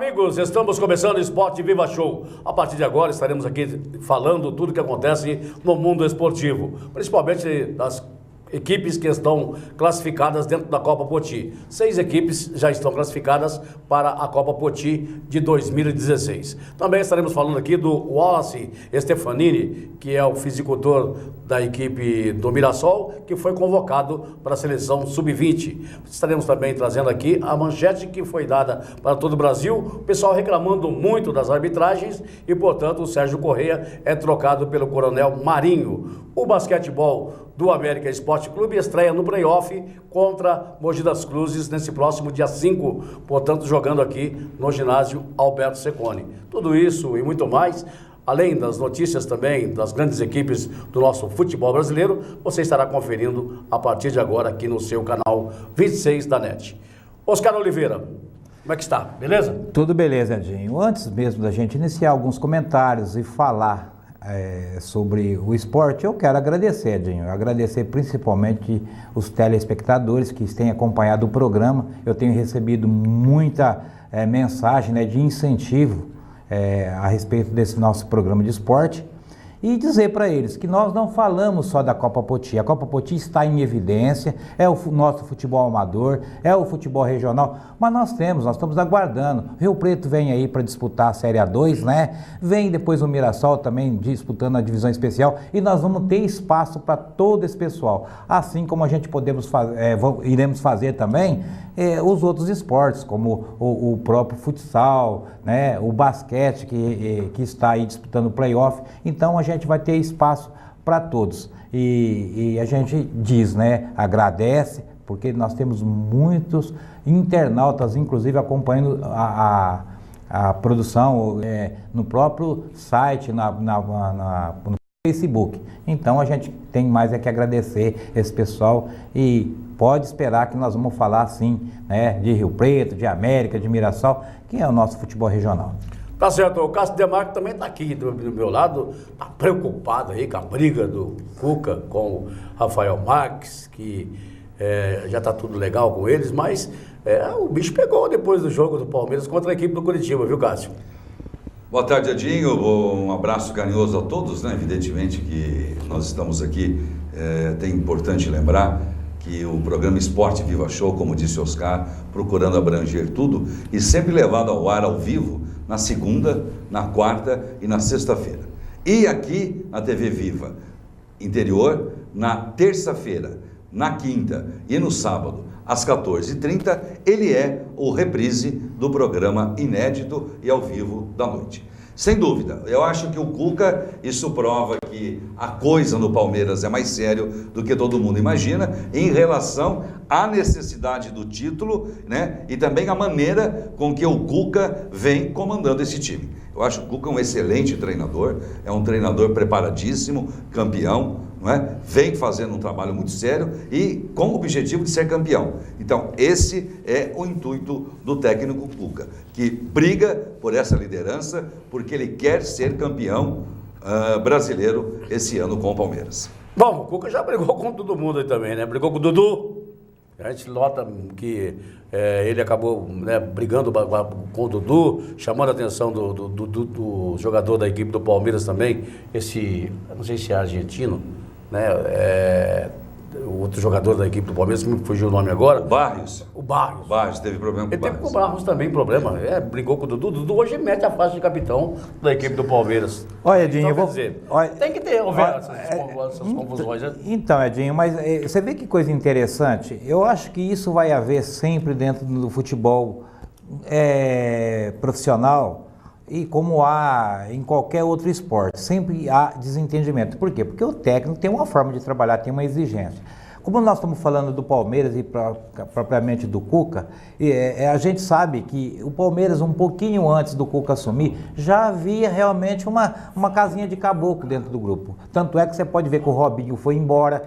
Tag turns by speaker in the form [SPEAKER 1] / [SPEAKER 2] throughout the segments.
[SPEAKER 1] amigos, estamos começando o Esporte Viva Show. A partir de agora estaremos aqui falando tudo que acontece no mundo esportivo, principalmente das equipes que estão classificadas dentro da Copa Poti. 6 equipes já estão classificadas para a Copa Poti de 2016. Também estaremos falando aqui do Wallace Stefanini, que é o fisicultor da equipe do Mirassol, que foi convocado para a seleção Sub-20. Estaremos também trazendo aqui a manchete que foi dada para todo o Brasil, o pessoal reclamando muito das arbitragens e, portanto, o Sérgio Correia é trocado pelo Coronel Marinho. O basquetebol do América Esporte Clube estreia no play-off contra Mogi das Cruzes nesse próximo dia 5, portanto jogando aqui no ginásio Alberto Cecconi. Tudo isso e muito mais, além das notícias também das grandes equipes do nosso futebol brasileiro, você estará conferindo a partir de agora aqui no seu canal 26 da NET. Oscar Oliveira, como é que está? Beleza?
[SPEAKER 2] Tudo beleza, Edinho. Antes mesmo da gente iniciar alguns comentários e falar sobre o esporte, eu quero agradecer, Edinho, agradecer principalmente os telespectadores que têm acompanhado o programa. Eu tenho recebido muita mensagem, de incentivo a respeito desse nosso programa de esporte, e dizer para eles que nós não falamos só da Copa Poti. A Copa Poti está em evidência, é o nosso futebol amador, é o futebol regional, mas nós estamos aguardando. Rio Preto vem aí para disputar a Série A2, Vem depois o Mirassol também disputando a divisão especial, e nós vamos ter espaço para todo esse pessoal. Assim como a gente iremos fazer também os outros esportes, como o próprio futsal, o basquete que está aí disputando o play-off. Então a gente vai ter espaço para todos. E a gente diz, agradece, porque nós temos muitos internautas, inclusive, acompanhando a produção no próprio site, no Facebook. Então a gente tem mais que agradecer esse pessoal e pode esperar que nós vamos falar sim, de Rio Preto, de América, de Mirassol, que é o nosso futebol regional.
[SPEAKER 1] Tá certo, o Cássio Demarco também está aqui do meu lado, está preocupado aí com a briga do Cuca com o Rafael Marques, que já está tudo legal com eles, mas o bicho pegou depois do jogo do Palmeiras contra a equipe do Curitiba, viu, Cássio?
[SPEAKER 3] Boa tarde, Edinho. Um abraço carinhoso a todos, Evidentemente que nós estamos aqui, é importante lembrar que o programa Esporte Viva Show, como disse Oscar, procurando abranger tudo e sempre levado ao ar ao vivo na segunda, na quarta e na sexta-feira. E aqui na TV Viva Interior, na terça-feira, na quinta e no sábado, às 14h30, ele é o reprise do programa inédito e ao vivo da noite. Sem dúvida, eu acho que o Cuca, isso prova que a coisa no Palmeiras é mais sério do que todo mundo imagina, em relação à necessidade do título, e também a maneira com que o Cuca vem comandando esse time. Eu acho que o Cuca é um excelente treinador, é um treinador preparadíssimo, campeão, vem fazendo um trabalho muito sério e com o objetivo de ser campeão. Então, esse é o intuito do técnico Cuca, que briga por essa liderança, porque ele quer ser campeão brasileiro esse ano com o Palmeiras.
[SPEAKER 1] Bom, o Cuca já brigou com todo mundo aí também, Brigou com o Dudu. A gente nota que ele acabou brigando com o Dudu, chamando a atenção do jogador da equipe do Palmeiras também, não sei se é argentino, o outro jogador da equipe do Palmeiras, que me fugiu o nome agora.
[SPEAKER 3] O Barrios teve problema com o Barrios.
[SPEAKER 1] Ele teve com o Barrios também problema, brigou com o Dudu. O Dudu hoje mete a faixa de capitão da equipe do Palmeiras.
[SPEAKER 2] Olha, Edinho,
[SPEAKER 1] então, tem que ter essas confusões.
[SPEAKER 2] Então, Edinho, mas você vê que coisa interessante? Eu acho que isso vai haver sempre dentro do futebol profissional, e como há em qualquer outro esporte, sempre há desentendimento. Por quê? Porque o técnico tem uma forma de trabalhar, tem uma exigência. Como nós estamos falando do Palmeiras e propriamente do Cuca, a gente sabe que o Palmeiras, um pouquinho antes do Cuca assumir, já havia realmente uma casinha de caboclo dentro do grupo. Tanto é que você pode ver que o Robinho foi embora,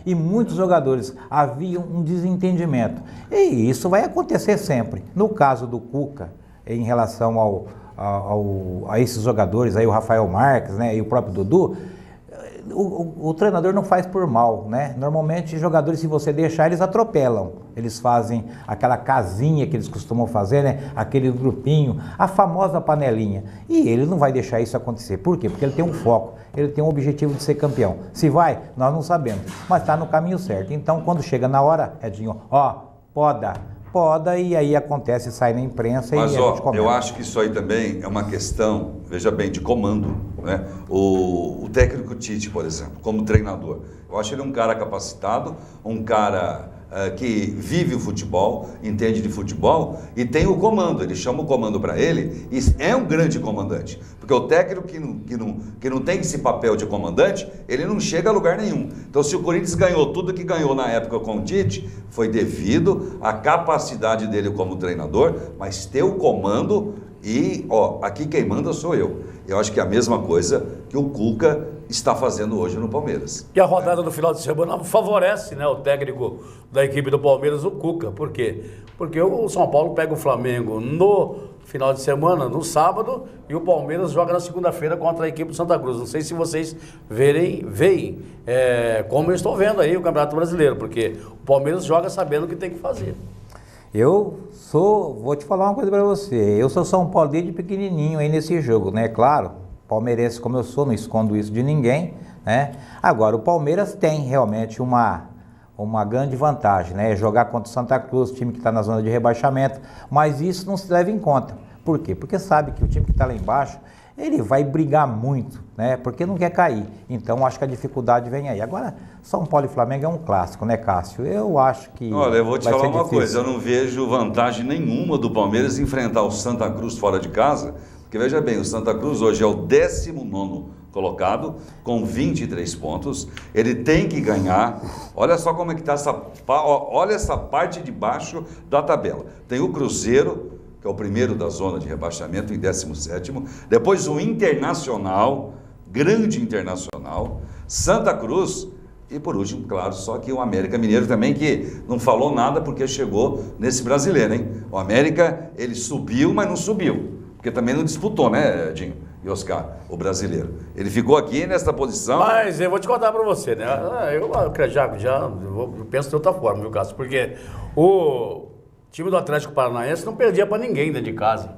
[SPEAKER 2] e muitos jogadores haviam um desentendimento. E isso vai acontecer sempre. No caso do Cuca, em relação a esses jogadores, aí o Rafael Marques, e o próprio Dudu, o treinador não faz por mal, né? Normalmente, jogadores, se você deixar, eles atropelam. Eles fazem aquela casinha que eles costumam fazer, né? Aquele grupinho, a famosa panelinha. E ele não vai deixar isso acontecer. Por quê? Porque ele tem um foco, ele tem um objetivo de ser campeão. Se vai, nós não sabemos, mas está no caminho certo. Então, quando chega na hora, Edinho, poda, e aí acontece, sai na imprensa.
[SPEAKER 3] Mas,
[SPEAKER 2] e a gente comenta.
[SPEAKER 3] eu acho que isso aí também é uma questão, veja bem, de comando, né? O técnico Tite, por exemplo, como treinador, eu acho ele um cara capacitado, um cara que vive o futebol, entende de futebol e tem o comando. Ele chama o comando para ele e é um grande comandante, porque o técnico que não tem esse papel de comandante, ele não chega a lugar nenhum. Então, se o Corinthians ganhou tudo que ganhou na época com o Tite, foi devido à capacidade dele como treinador, mas ter o comando e, aqui quem manda sou eu. Eu acho que é a mesma coisa que o Cuca está fazendo hoje no Palmeiras.
[SPEAKER 1] E a rodada do final de semana favorece, né, o técnico da equipe do Palmeiras, o Cuca. Por quê? Porque o São Paulo pega o Flamengo no final de semana, no sábado, e o Palmeiras joga na segunda-feira contra a equipe do Santa Cruz. Não sei se vocês veem como eu estou vendo aí o Campeonato Brasileiro, porque o Palmeiras joga sabendo o que tem que fazer.
[SPEAKER 2] Vou te falar uma coisa para você, eu sou São Paulo desde pequenininho aí nesse jogo, né? Claro, palmeirense como eu sou, não escondo isso de ninguém, né? Agora, o Palmeiras tem realmente uma grande vantagem, né? Jogar contra o Santa Cruz, time que está na zona de rebaixamento, mas isso não se leva em conta. Por quê? Porque sabe que o time que está lá embaixo, ele vai brigar muito, né? Porque não quer cair. Então, acho que a dificuldade vem aí. Agora, São Paulo e Flamengo é um clássico, né, Cássio? Eu acho que
[SPEAKER 3] Olha, eu vou te falar uma
[SPEAKER 2] difícil.
[SPEAKER 3] coisa, eu não vejo vantagem nenhuma do Palmeiras enfrentar o Santa Cruz fora de casa, porque veja bem, o Santa Cruz hoje é o 19º colocado, com 23 pontos, ele tem que ganhar. Olha só como é que está olha essa parte de baixo da tabela. Tem o Cruzeiro, que é o primeiro da zona de rebaixamento, em 17º, depois o Internacional, grande Internacional, Santa Cruz, e por último, claro, só que o América Mineiro também, que não falou nada porque chegou nesse brasileiro, hein? O América, ele subiu, mas não subiu, porque também não disputou, né, Edinho e Oscar, o brasileiro. Ele ficou aqui nessa posição.
[SPEAKER 1] Mas eu vou te contar para você, né? Eu penso de outra forma, viu, Cássio? Porque o time do Atlético Paranaense não perdia para ninguém dentro de casa.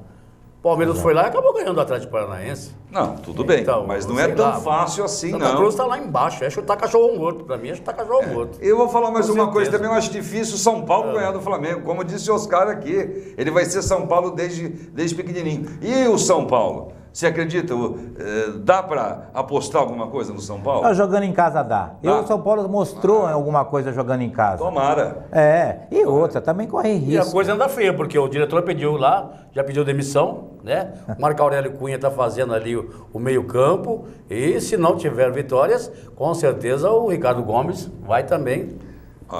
[SPEAKER 1] O Palmeiras foi lá e acabou ganhando do Atlético Paranaense.
[SPEAKER 3] Não, tudo bem,
[SPEAKER 1] então,
[SPEAKER 3] mas não é tão fácil assim,
[SPEAKER 1] Santa
[SPEAKER 3] não.
[SPEAKER 1] Cruz está lá embaixo, é chutar cachorro morto. Para mim é chutar cachorro morto.
[SPEAKER 3] Eu vou falar mais
[SPEAKER 1] Com
[SPEAKER 3] uma
[SPEAKER 1] certeza.
[SPEAKER 3] coisa também, eu acho difícil o São Paulo ganhar do Flamengo. Como disse o Oscar aqui, ele vai ser São Paulo desde pequenininho. E o São Paulo? Você acredita? Dá para apostar alguma coisa no São Paulo?
[SPEAKER 2] Jogando em casa dá. O São Paulo mostrou alguma coisa jogando em casa.
[SPEAKER 3] Tomara.
[SPEAKER 2] E outra, também corre risco.
[SPEAKER 1] E a coisa anda feia, porque o diretor já pediu demissão, né? O Marco Aurélio Cunha está fazendo ali o meio-campo, e se não tiver vitórias, com certeza o Ricardo Gomes vai também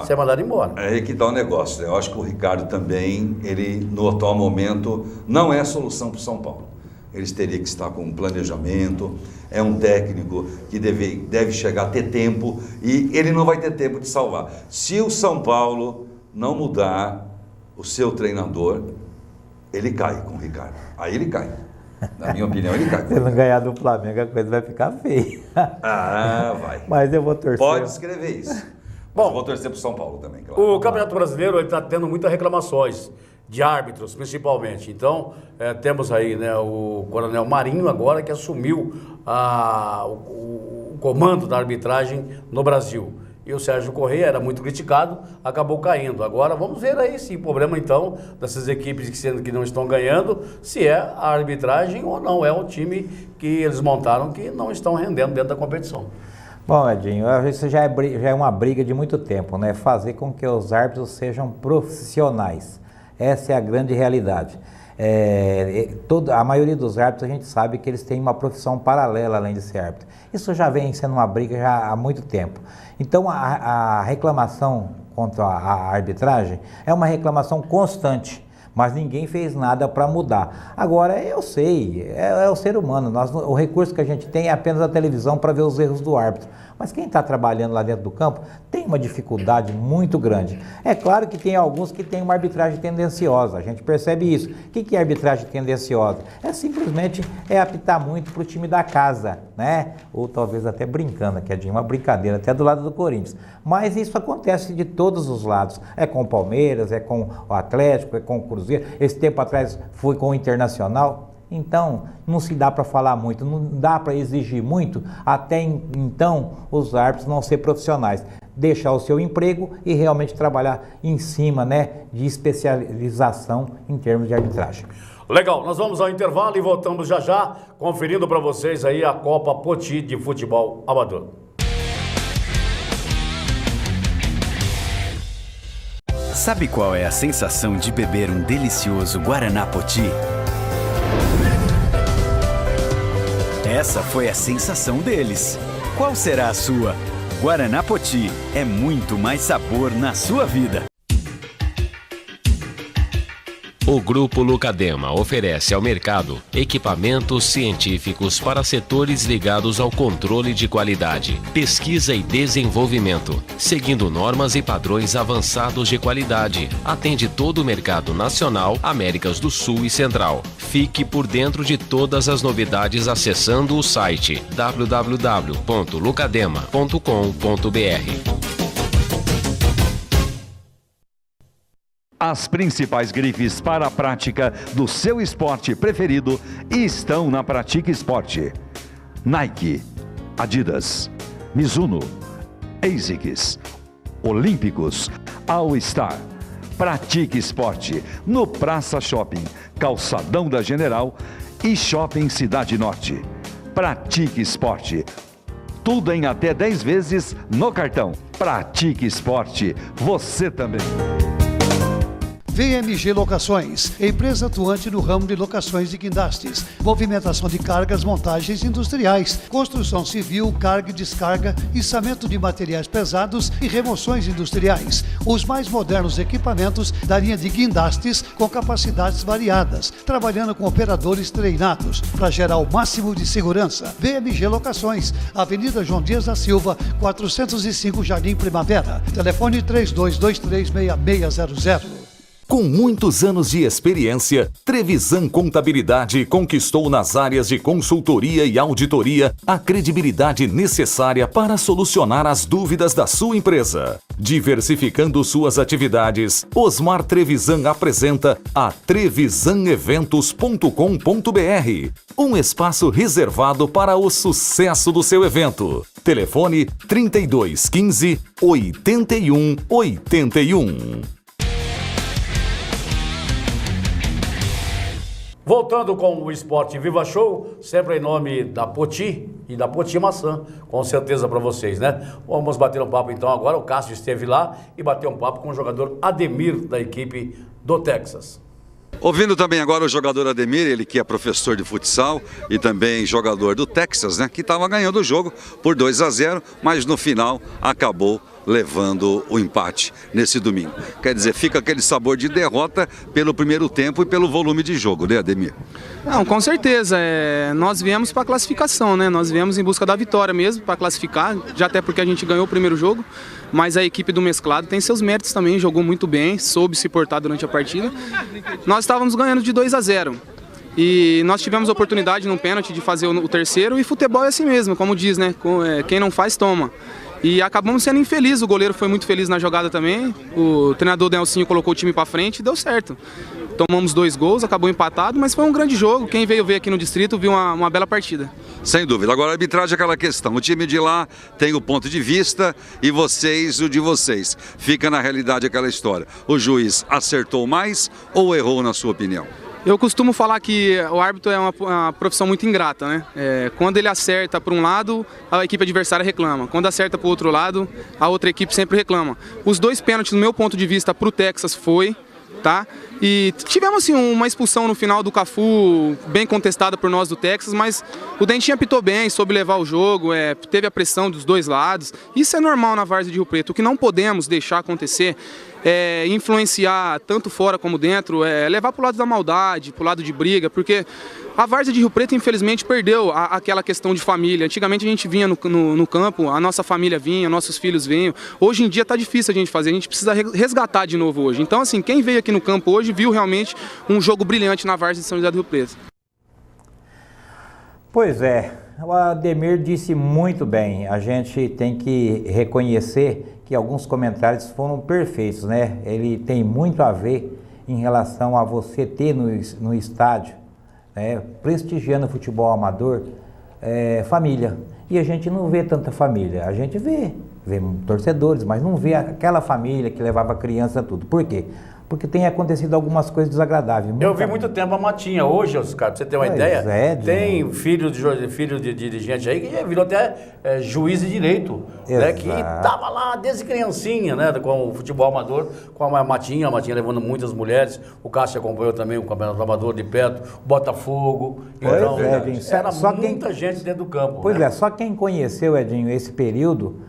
[SPEAKER 1] ser mandado embora.
[SPEAKER 3] É aí que está o negócio. Eu acho que o Ricardo também, ele no atual momento, não é a solução para o São Paulo. Eles teriam que estar com um planejamento, é um técnico que deve chegar a ter tempo, e ele não vai ter tempo de salvar. Se o São Paulo não mudar o seu treinador, ele cai com o Ricardo. Aí ele cai. Na minha opinião, ele cai.
[SPEAKER 2] Se não ganhar do Flamengo, a coisa vai ficar feia.
[SPEAKER 3] Vai.
[SPEAKER 2] Mas eu vou torcer.
[SPEAKER 3] Pode escrever isso. Bom, eu vou torcer para o São Paulo também, claro.
[SPEAKER 1] O Campeonato Brasileiro está tendo muitas reclamações de árbitros, principalmente. Então, temos aí, né, o Coronel Marinho agora, que assumiu o comando da arbitragem no Brasil. E o Sérgio Corrêa era muito criticado, acabou caindo. Agora vamos ver aí se o problema, então, dessas equipes que não estão ganhando, se é a arbitragem ou não, é o time que eles montaram que não estão rendendo dentro da competição.
[SPEAKER 2] Bom, Edinho, isso já é uma briga de muito tempo, né? Fazer com que os árbitros sejam profissionais. Essa é a grande realidade. A maioria dos árbitros, a gente sabe que eles têm uma profissão paralela além de ser árbitro. Isso já vem sendo uma briga já há muito tempo. Então, a reclamação contra a arbitragem é uma reclamação constante, mas ninguém fez nada para mudar. Agora, eu sei, é o ser humano. O recurso que a gente tem é apenas a televisão para ver os erros do árbitro. Mas quem está trabalhando lá dentro do campo tem uma dificuldade muito grande. É claro que tem alguns que têm uma arbitragem tendenciosa, a gente percebe isso. O que é arbitragem tendenciosa? É simplesmente apitar muito para o time da casa, né? Ou talvez até brincando, que é uma brincadeira, até do lado do Corinthians. Mas isso acontece de todos os lados. É com o Palmeiras, é com o Atlético, é com o Cruzeiro. Esse tempo atrás foi com o Internacional. Então, não se dá para falar muito, não dá para exigir muito, até então os árbitros não ser profissionais. Deixar o seu emprego e realmente trabalhar em cima, né, de especialização em termos de arbitragem.
[SPEAKER 1] Legal, nós vamos ao intervalo e voltamos já já, conferindo para vocês aí a Copa Poti de futebol amador.
[SPEAKER 4] Sabe qual é a sensação de beber um delicioso Guaraná Poti? Essa foi a sensação deles. Qual será a sua? Guaraná Poti é muito mais sabor na sua vida.
[SPEAKER 5] O Grupo Lucadema oferece ao mercado equipamentos científicos para setores ligados ao controle de qualidade, pesquisa e desenvolvimento, seguindo normas e padrões avançados de qualidade. Atende todo o mercado nacional, Américas do Sul e Central. Fique por dentro de todas as novidades acessando o site www.lucadema.com.br.
[SPEAKER 6] As principais grifes para a prática do seu esporte preferido estão na Pratique Esporte. Nike, Adidas, Mizuno, ASICS, Olímpicos, All Star. Pratique Esporte no Praça Shopping, Calçadão da General e Shopping Cidade Norte. Pratique Esporte. Tudo em até 10 vezes no cartão. Pratique Esporte. Você também.
[SPEAKER 7] VMG Locações, empresa atuante no ramo de locações de guindastes, movimentação de cargas, montagens industriais, construção civil, carga e descarga, içamento de materiais pesados e remoções industriais. Os mais modernos equipamentos da linha de guindastes com capacidades variadas, trabalhando com operadores treinados para gerar o máximo de segurança. VMG Locações, Avenida João Dias da Silva, 405 Jardim Primavera. Telefone 32236600.
[SPEAKER 8] Com muitos anos de experiência, Trevisan Contabilidade conquistou nas áreas de consultoria e auditoria a credibilidade necessária para solucionar as dúvidas da sua empresa. Diversificando suas atividades, Osmar Trevisan apresenta a trevisaneventos.com.br, um espaço reservado para o sucesso do seu evento. Telefone 3215 8181.
[SPEAKER 1] Voltando com o Esporte Viva Show, sempre em nome da Poti e da Poti Maçã, com certeza para vocês, né? Vamos bater um papo então agora, o Cássio esteve lá e bateu um papo com o jogador Ademir da equipe do Texas.
[SPEAKER 3] Ouvindo também agora o jogador Ademir, ele que é professor de futsal e também jogador do Texas, né? Que estava ganhando o jogo por 2-0, mas no final acabou levando o empate nesse domingo. Quer dizer, fica aquele sabor de derrota pelo primeiro tempo e pelo volume de jogo, né, Ademir?
[SPEAKER 9] Não, com certeza. Nós viemos para a classificação, né? Nós viemos em busca da vitória mesmo, para classificar, já até porque a gente ganhou o primeiro jogo, mas a equipe do Mesclado tem seus méritos também, jogou muito bem, soube se portar durante a partida. Nós estávamos ganhando de 2-0. E nós tivemos a oportunidade num pênalti de fazer o terceiro, e futebol é assim mesmo, como diz, né? Quem não faz, toma. E acabamos sendo infelizes, o goleiro foi muito feliz na jogada também, o treinador Nelsinho colocou o time para frente e deu certo. Tomamos 2 gols, acabou empatado, mas foi um grande jogo. Quem veio ver aqui no distrito viu uma bela partida.
[SPEAKER 3] Sem dúvida. Agora a arbitragem é aquela questão. O time de lá tem o ponto de vista e vocês o de vocês. Fica na realidade aquela história. O juiz acertou mais ou errou na sua opinião?
[SPEAKER 9] Eu costumo falar que o árbitro é uma profissão muito ingrata, né? Quando ele acerta para um lado, a equipe adversária reclama. Quando acerta para o outro lado, a outra equipe sempre reclama. Os 2 pênaltis, no meu ponto de vista, para o Texas foi, tá? E tivemos assim uma expulsão no final do Cafu, bem contestada por nós do Texas, mas o Dentinho apitou bem, soube levar o jogo, teve a pressão dos 2 lados. Isso é normal na várzea de Rio Preto. O que não podemos deixar acontecer influenciar tanto fora como dentro, levar para o lado da maldade, para o lado de briga, porque a várzea de Rio Preto, infelizmente, perdeu aquela questão de família. Antigamente a gente vinha no campo, a nossa família vinha, nossos filhos vinham. Hoje em dia está difícil a gente fazer, a gente precisa resgatar de novo hoje. Então, assim, quem veio aqui no campo hoje viu realmente um jogo brilhante na várzea de São José do Rio Preto.
[SPEAKER 2] Pois é, o Ademir disse muito bem. A gente tem que reconhecer que alguns comentários foram perfeitos, né? Ele tem muito a ver em relação a você ter no estádio, prestigiando o futebol amador, família. E a gente não vê tanta família, a gente vê torcedores, mas não vê aquela família que levava a criança tudo. Por quê? Porque tem acontecido algumas coisas desagradáveis.
[SPEAKER 1] Eu vi muito tempo a Matinha. Hoje, Oscar, pra você ter uma ideia, tem filho de dirigente aí que virou até juiz de direito, né, que estava lá desde criancinha, né, com o futebol amador, com a Matinha levando muitas mulheres. O Cássio acompanhou também o Campeonato Amador de perto, o Botafogo. Então, era muita gente dentro do campo.
[SPEAKER 2] Pois é, só quem conheceu, Edinho, esse período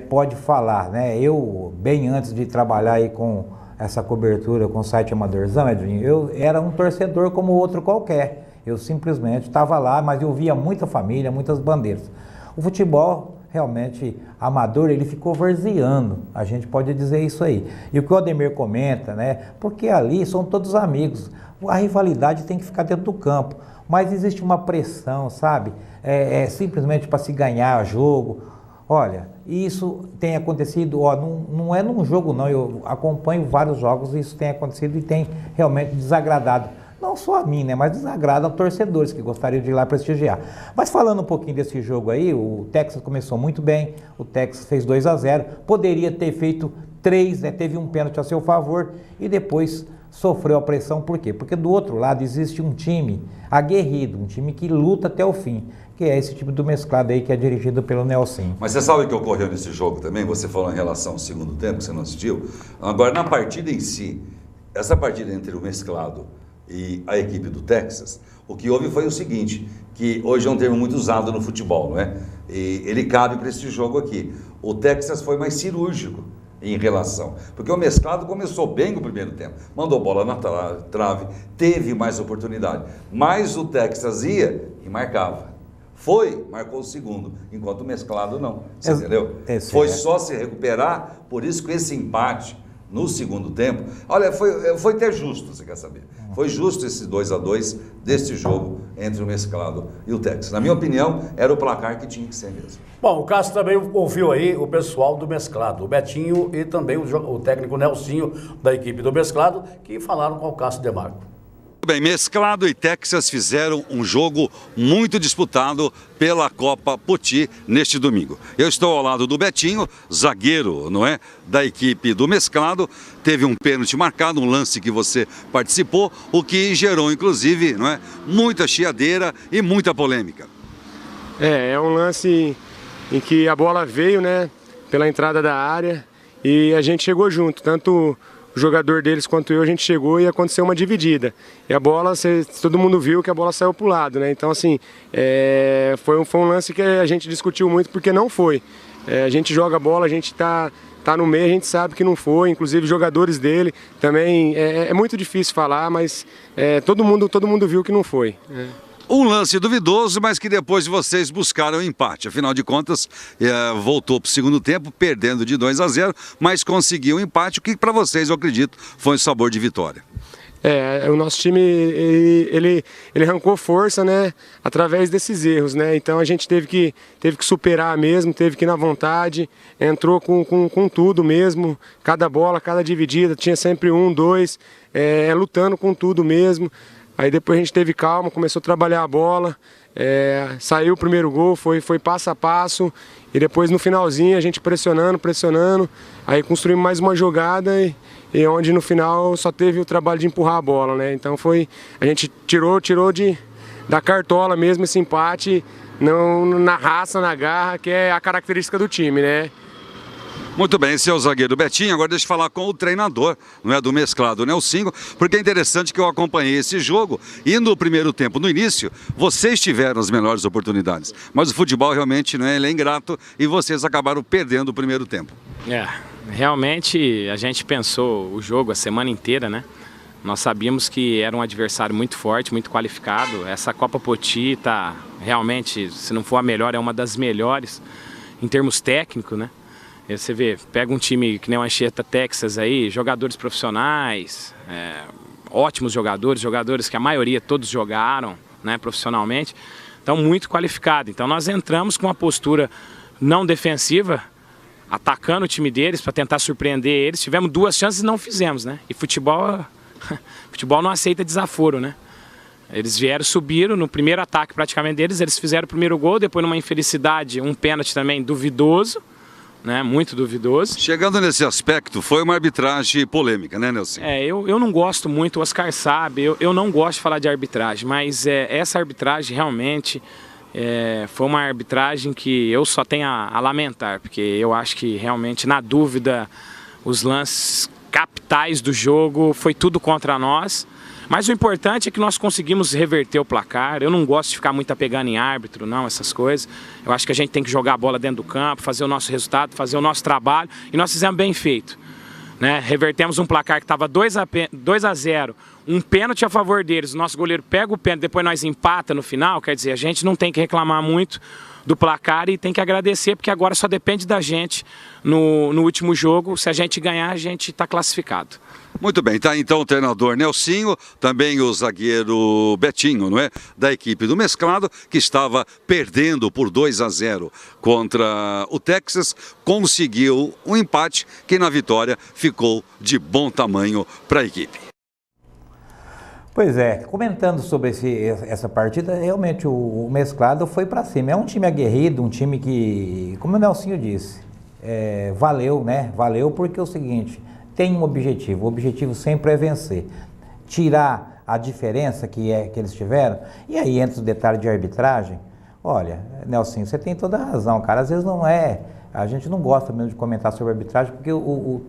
[SPEAKER 2] pode falar, né? Eu, bem antes de trabalhar aí com essa cobertura com o site Amadorzão, Edinho, eu era um torcedor como outro qualquer. Eu simplesmente estava lá, mas eu via muita família, muitas bandeiras. O futebol, realmente, amador, ele ficou varzeando, a gente pode dizer isso aí. E o que o Ademir comenta, né, porque ali são todos amigos, a rivalidade tem que ficar dentro do campo, mas existe uma pressão, sabe? Simplesmente para se ganhar jogo. Olha, isso tem acontecido, não é num jogo não, eu acompanho vários jogos e isso tem acontecido e tem realmente desagradado, não só a mim, né, mas desagrada aos torcedores que gostariam de ir lá prestigiar. Mas falando um pouquinho desse jogo aí, o Texas começou muito bem, o Texas fez 2-0, poderia ter feito 3, né, teve um pênalti a seu favor e depois sofreu a pressão, por quê? Porque do outro lado existe um time aguerrido, um time que luta até o fim, que é esse tipo do Mesclado aí que é dirigido pelo Nelson.
[SPEAKER 3] Mas você sabe o que ocorreu nesse jogo também? Você falou em relação ao segundo tempo, que você não assistiu. Agora, na partida em si, essa partida entre o Mesclado e a equipe do Texas, o que houve foi o seguinte, que hoje é um termo muito usado no futebol, não é? E ele cabe para esse jogo aqui. O Texas foi mais cirúrgico em relação, porque o Mesclado começou bem no primeiro tempo, mandou bola na trave, teve mais oportunidade, mas o Texas ia e marcava. Marcou o segundo, enquanto o Mesclado não, você entendeu? Foi só se recuperar, por isso que esse empate no segundo tempo, olha, foi até justo, você quer saber? Foi justo esse 2-2 desse jogo entre o Mesclado e o Texas. Na minha opinião, era o placar que tinha que ser mesmo.
[SPEAKER 1] Bom, o Cássio também ouviu aí o pessoal do Mesclado, o Betinho e também o técnico Nelsinho da equipe do Mesclado, que falaram com o Cássio Demarco.
[SPEAKER 3] Bem, Mesclado e Texas fizeram um jogo muito disputado pela Copa Poti neste domingo. Eu estou ao lado do Betinho, zagueiro, não é, da equipe do Mesclado. Teve um pênalti marcado, um lance que você participou, o que gerou, inclusive, não é, muita chiadeira e muita polêmica.
[SPEAKER 10] É um lance em que a bola veio, né, pela entrada da área e a gente chegou junto, tanto o jogador deles quanto eu, a gente chegou e aconteceu uma dividida. E a bola, todo mundo viu que a bola saiu para o lado, né? Então, assim, foi um lance que a gente discutiu muito porque não foi. A gente joga a bola, a gente tá no meio, a gente sabe que não foi, inclusive jogadores dele também. É muito difícil falar, mas todo mundo viu que não foi.
[SPEAKER 3] Um lance duvidoso, mas que depois vocês buscaram empate. Afinal de contas, voltou para o segundo tempo, perdendo de 2-0, mas conseguiu o empate, o que para vocês, eu acredito, foi um sabor de vitória.
[SPEAKER 10] O nosso time, ele arrancou força, né, através desses erros, né? Então a gente teve que superar mesmo, teve que ir na vontade, entrou com tudo mesmo, cada bola, cada dividida, tinha sempre 1, 2, lutando com tudo mesmo. Aí depois a gente teve calma, começou a trabalhar a bola, saiu o primeiro gol, foi passo a passo, e depois no finalzinho a gente pressionando, aí construímos mais uma jogada e onde no final só teve o trabalho de empurrar a bola, né? Então a gente tirou da cartola mesmo esse empate, não, na raça, na garra, que é a característica do time, né?
[SPEAKER 3] Muito bem, esse é o zagueiro Betinho. Agora deixa eu falar com o treinador, não é, do Mesclado, Nelsinho, porque é interessante que eu acompanhei esse jogo e no primeiro tempo, no início, vocês tiveram as melhores oportunidades, mas o futebol realmente, não é, ele é ingrato e vocês acabaram perdendo o primeiro tempo.
[SPEAKER 11] Realmente a gente pensou o jogo a semana inteira, né? Nós sabíamos que era um adversário muito forte, muito qualificado. Essa Copa Poti tá realmente, se não for a melhor, é uma das melhores em termos técnicos, né? E você vê, pega um time que nem o Anchieta Texas aí, jogadores profissionais, ótimos jogadores que a maioria todos jogaram, né, profissionalmente, então muito qualificado. Então nós entramos com uma postura não defensiva, atacando o time deles para tentar surpreender eles. Tivemos 2 chances e não fizemos, né? E futebol não aceita desaforo, né? Eles subiram no primeiro ataque praticamente deles, eles fizeram o primeiro gol, depois numa infelicidade, um pênalti também duvidoso, né? Muito duvidoso.
[SPEAKER 3] Chegando nesse aspecto, foi uma arbitragem polêmica, né, Nelson?
[SPEAKER 11] Eu não gosto muito, o Oscar sabe, eu não gosto de falar de arbitragem, mas essa arbitragem realmente foi uma arbitragem que eu só tenho a lamentar, porque eu acho que realmente, na dúvida, os lances capitais do jogo, foi tudo contra nós. Mas o importante é que nós conseguimos reverter o placar. Eu não gosto de ficar muito apegando em árbitro, não, essas coisas. Eu acho que a gente tem que jogar a bola dentro do campo, fazer o nosso resultado, fazer o nosso trabalho. E nós fizemos bem feito, né? Revertemos um placar que estava 2-0, um pênalti a favor deles. O nosso goleiro pega o pênalti, depois nós empata no final. Quer dizer, a gente não tem que reclamar muito do placar e tem que agradecer, porque agora só depende da gente no último jogo. Se a gente ganhar, a gente está classificado.
[SPEAKER 3] Muito bem, tá então o treinador Nelsinho, também o zagueiro Betinho, não é? Da equipe do Mesclado, que estava perdendo por 2-0 contra o Texas, conseguiu um empate que na vitória ficou de bom tamanho para a equipe.
[SPEAKER 2] Pois é, comentando sobre essa partida, realmente o Mesclado foi para cima. É um time aguerrido, um time que, como o Nelsinho disse, valeu, né? Valeu porque é o seguinte, tem um objetivo, o objetivo sempre é vencer. Tirar a diferença que eles tiveram, e aí entra os detalhes de arbitragem. Olha, Nelsinho, você tem toda a razão, cara, às vezes não é... A gente não gosta mesmo de comentar sobre arbitragem, porque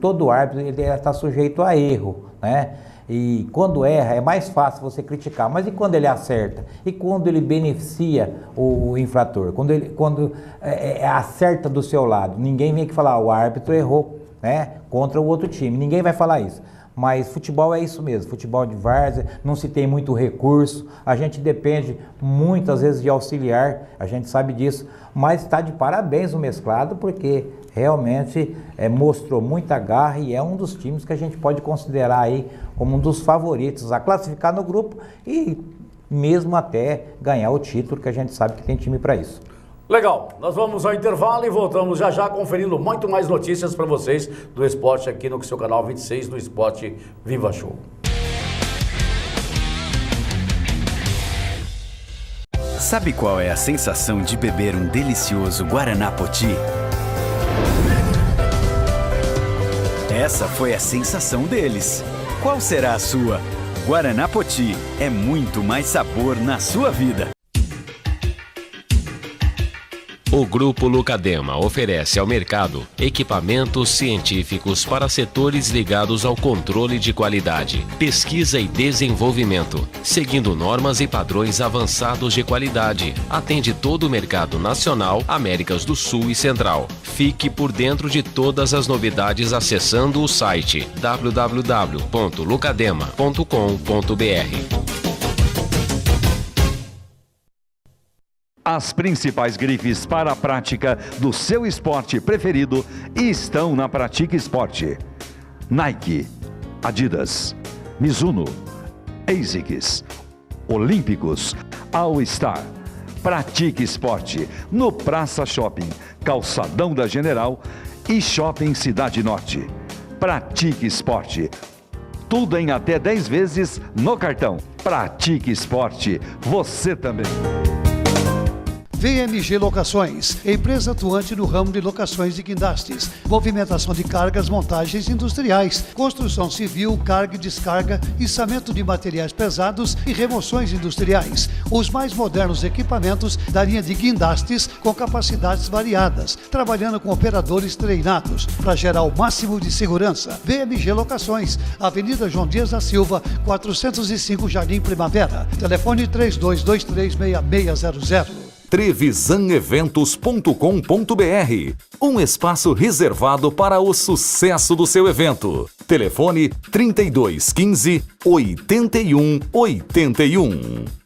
[SPEAKER 2] todo árbitro ele está sujeito a erro, né? E quando erra é mais fácil você criticar, mas e quando ele acerta? E quando ele beneficia o infrator? Quando acerta do seu lado? Ninguém vem aqui falar, o árbitro errou, né, contra o outro time, ninguém vai falar isso. Mas futebol é isso mesmo, futebol de várzea, não se tem muito recurso, a gente depende muitas vezes de auxiliar, a gente sabe disso, mas está de parabéns o Mesclado, porque realmente mostrou muita garra e é um dos times que a gente pode considerar aí como um dos favoritos a classificar no grupo e mesmo até ganhar o título, que a gente sabe que tem time para isso.
[SPEAKER 1] Legal, nós vamos ao intervalo e voltamos já conferindo muito mais notícias para vocês do esporte aqui no seu canal 26 do Esporte Viva Show.
[SPEAKER 4] Sabe qual é a sensação de beber um delicioso Guaraná Poti? Essa foi a sensação deles. Qual será a sua? Guaraná Poti é muito mais sabor na sua vida.
[SPEAKER 5] O Grupo Lucadema oferece ao mercado equipamentos científicos para setores ligados ao controle de qualidade, pesquisa e desenvolvimento, seguindo normas e padrões avançados de qualidade. Atende todo o mercado nacional, Américas do Sul e Central. Fique por dentro de todas as novidades acessando o site www.lucadema.com.br.
[SPEAKER 6] As principais grifes para a prática do seu esporte preferido estão na Pratique Esporte. Nike, Adidas, Mizuno, ASICS, Olímpicos, All Star. Pratique Esporte no Praça Shopping, Calçadão da General e Shopping Cidade Norte. Pratique Esporte. Tudo em até 10 vezes no cartão. Pratique Esporte. Você também.
[SPEAKER 7] VMG Locações, empresa atuante no ramo de locações de guindastes, movimentação de cargas, montagens industriais, construção civil, carga e descarga, içamento de materiais pesados e remoções industriais. Os mais modernos equipamentos da linha de guindastes com capacidades variadas, trabalhando com operadores treinados para gerar o máximo de segurança. VMG Locações, Avenida João Dias da Silva, 405 Jardim Primavera. Telefone 32236600.
[SPEAKER 8] trevisaneventos.com.br, um espaço reservado para o sucesso do seu evento. Telefone 3215 8181.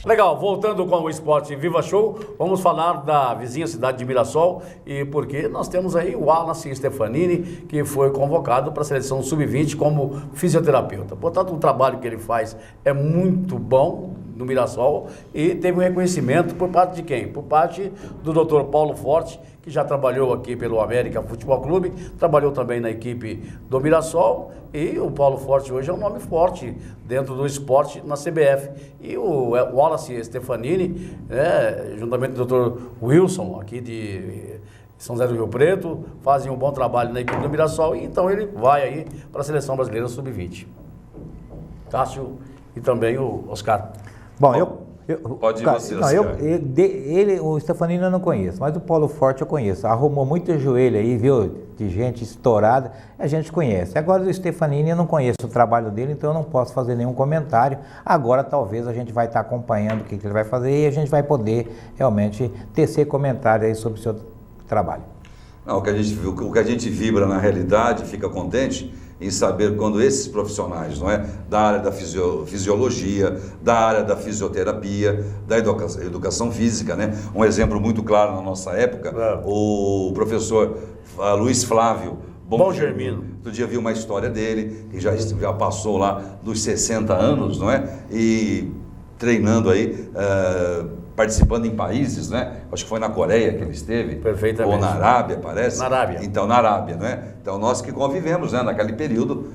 [SPEAKER 1] Legal, voltando com o Esporte Viva Show, vamos falar da vizinha cidade de Mirassol e porque nós temos aí o Wallace Stefanini, que foi convocado para a seleção sub-20 como fisioterapeuta. Portanto, o trabalho que ele faz é muito bom no Mirassol e teve um reconhecimento por parte de quem? Por parte do Dr. Paulo Forte, que já trabalhou aqui pelo América Futebol Clube, trabalhou também na equipe do Mirassol, e o Paulo Forte hoje é um nome forte dentro do esporte na CBF. E o Wallace Stefanini, juntamente com o Dr. Wilson, aqui de São José do Rio Preto, fazem um bom trabalho na equipe do Mirassol, e então ele vai aí para a Seleção Brasileira Sub-20. Cássio e também o Oscar.
[SPEAKER 2] Bom,
[SPEAKER 3] pode ir você, Oscar.
[SPEAKER 2] O Stefanini eu não conheço, mas o Paulo Forte eu conheço. Arrumou muito joelho aí, viu? De gente estourada, a gente conhece. Agora o Stefanini eu não conheço o trabalho dele, então eu não posso fazer nenhum comentário. Agora talvez a gente vai estar acompanhando o que ele vai fazer e a gente vai poder realmente tecer comentário aí sobre o seu trabalho.
[SPEAKER 3] Não, o que a gente vibra na realidade, fica contente em saber quando esses profissionais, não é, da área da fisiologia, da área da fisioterapia, da educação física, né? Um exemplo muito claro na nossa época, o professor Luiz Flávio Bom Germino. Outro dia vi uma história dele, que já passou lá dos 60 anos, não é? E treinando aí, participando em países, né? Acho que foi na Coreia que ele esteve.
[SPEAKER 1] Perfeitamente.
[SPEAKER 3] Ou na Arábia, parece.
[SPEAKER 1] Na Arábia.
[SPEAKER 3] Então, na Arábia, não é? Então, nós que convivemos, né, naquele período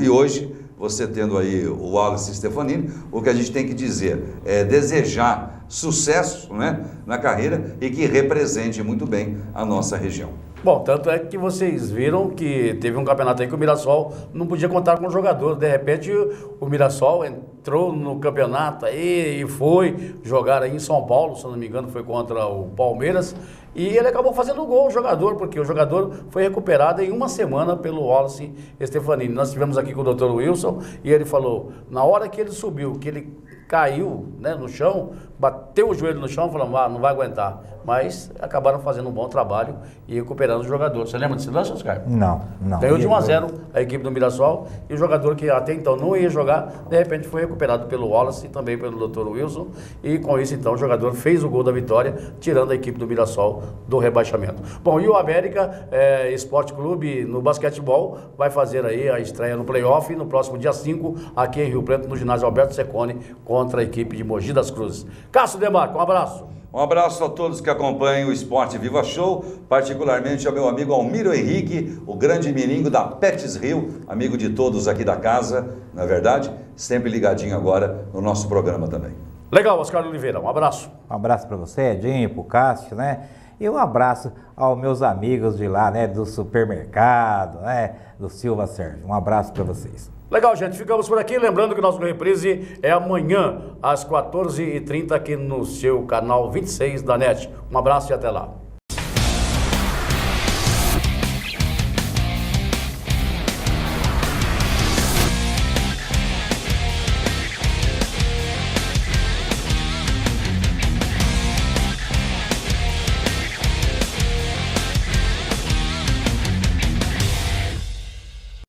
[SPEAKER 3] e hoje, você tendo aí o Wallace Stefanini, o que a gente tem que dizer é desejar sucesso, né, na carreira e que represente muito bem a nossa região.
[SPEAKER 1] Bom, tanto é que vocês viram que teve um campeonato aí que o Mirassol não podia contar com o jogador. De repente, o Mirassol entrou no campeonato aí e foi jogar aí em São Paulo, se não me engano, foi contra o Palmeiras. E ele acabou fazendo gol, o jogador, porque o jogador foi recuperado em uma semana pelo Wallace Stefanini. Nós estivemos aqui com o Dr. Wilson e ele falou, na hora que ele subiu, que ele caiu, né, no chão, bateu o joelho no chão, falando, não vai aguentar. Mas acabaram fazendo um bom trabalho e recuperando o jogador. Você lembra desse lance, Oscar?
[SPEAKER 2] Não.
[SPEAKER 1] Ganhou de 1-0 a equipe do Mirassol e o jogador que até então não ia jogar, de repente foi recuperado pelo Wallace e também pelo Dr. Wilson. E com isso, então, o jogador fez o gol da vitória, tirando a equipe do Mirassol do rebaixamento. Bom, e o América Esporte Clube no basquetebol vai fazer aí a estreia no playoff no próximo dia 5, aqui em Rio Preto, no ginásio Alberto Secone, contra a equipe de Mogi das Cruzes. Cássio Demarco, um abraço.
[SPEAKER 3] Um abraço a todos que acompanham o Esporte Viva Show, particularmente ao meu amigo Almiro Henrique, o grande miringo da Pets Rio, amigo de todos aqui da casa, na verdade, sempre ligadinho agora no nosso programa também.
[SPEAKER 1] Legal, Oscar Oliveira, um abraço. Um
[SPEAKER 2] abraço para você, Edinho, para o Cássio, né? E um abraço aos meus amigos de lá, né? Do supermercado, né? Do Silva Sérgio. Um abraço para vocês.
[SPEAKER 1] Legal, gente. Ficamos por aqui. Lembrando que o nosso reprise é amanhã, às 14h30, aqui no seu canal 26 da NET. Um abraço e até lá.